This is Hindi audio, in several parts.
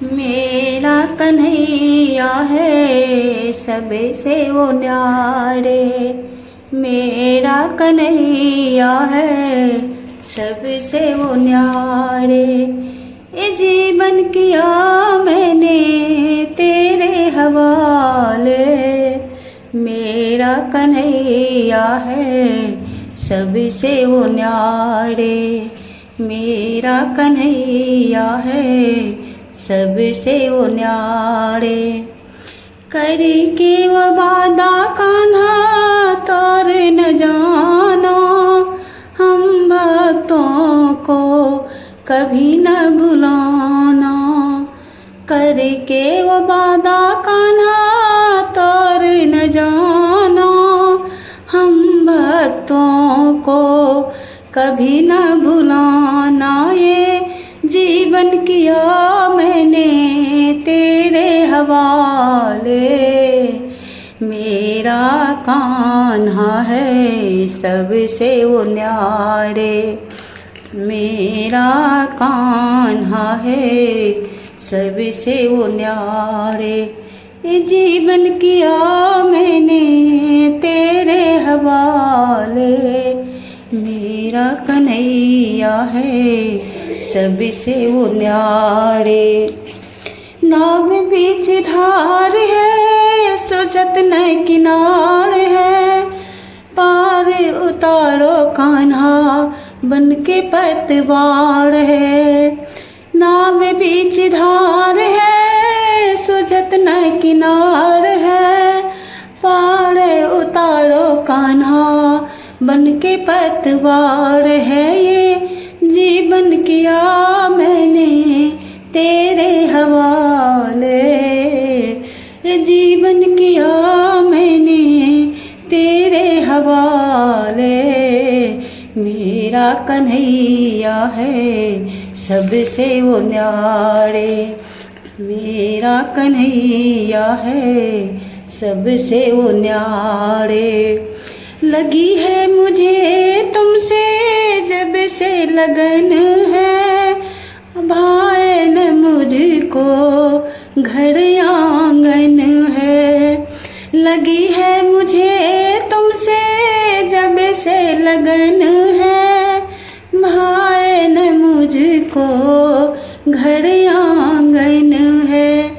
मेरा कन्हैया है सबसे वो न्यारे। मेरा कन्हैया है सबसे वो न्यारे। ये जीवन किया मैंने तेरे हवाले। मेरा कन्हैया है सबसे वो न्यारे। मेरा कन्हैया है सबसे वो न्यारे। करके वो वादा कान्हा तोर न जाना, हम भक्तों को कभी न भुलाना। करके वो वादा कान्हा तोर न जाना, हम भक्तों को कभी न भुलाना। ये जीवन किया मैंने तेरे हवाले। मेरा कान्हा है सबसे वो न्यारे। मेरा कान्हा है सबसे वो न्यारे। ये जीवन किया मैंने तेरे हवाले। मेरा कन्हैया है सबसे वो न्यारे। नाव बीच धार है सुझत न किनार है, पार उतारो कान्हा बन के पतवार है। नाव बीच धार है सुझत न किनार है, पार उतारो कान्हा बन के पतवार है। ये जीवन किया मैंने तेरे हवाले। ये जीवन किया मैंने तेरे हवाले। मेरा कन्हैया है सबसे वो न्यारे। मेरा कन्हैया है सबसे वो न्यारे। लगी है मुझे तुमसे जब से लगन है, भाए न मुझको घर आंगन है। लगी है मुझे तुमसे जब से लगन है, भाए न मुझको घर आंगन है।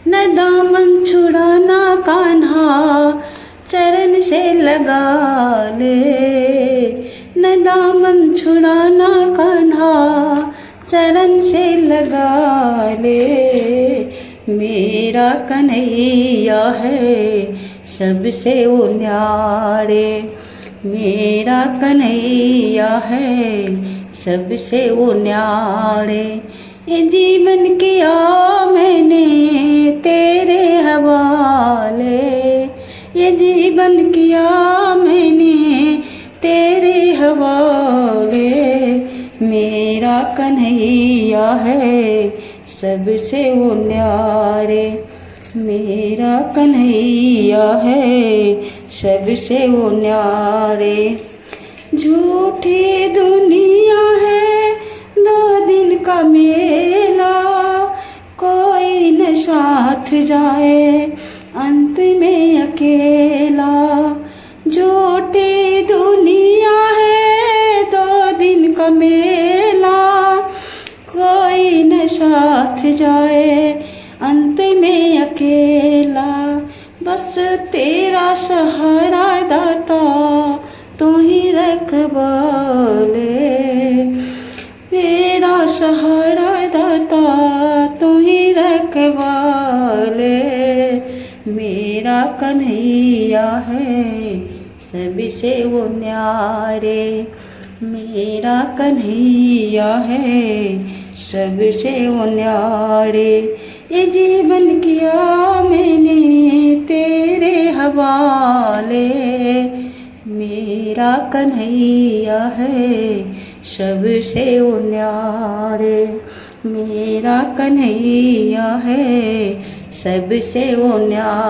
न दामन छुड़ाना कान्हा चरण से लगा ले। न दामन छुड़ाना कान्हा चरण से लगा ले। मेरा कन्हैया है सबसे वो न्यारे। मेरा कन्हैया है सबसे वो न्यारे। ये जीवन किया मैंने तेरे हवाले। ये जीवन किया मैंने तेरे हवाले। मेरा कन्हैया है सबसे वो न्यारे। मेरा कन्हैया है सबसे वो न्यारे। झूठी दुनिया है दो दिन का मेला, कोई न साथ जाए अंत में अकेला। झूठी दुनिया है दो दिन का मेला, कोई न साथ जाए अंत में अकेला। बस तेरा सहारा दाता तू ही रखवाले। मेरा सहारा दाता तू ही रखवाले। मेरा कन्हैया है सबसे वो न्यारे। मेरा कन्हैया है सबसे वो न्यारे। ये जीवन किया मैंने तेरे हवाले। मेरा कन्हैया है सबसे वो न्यारे। मेरा कन्हैया है सबसे वो न्यारे।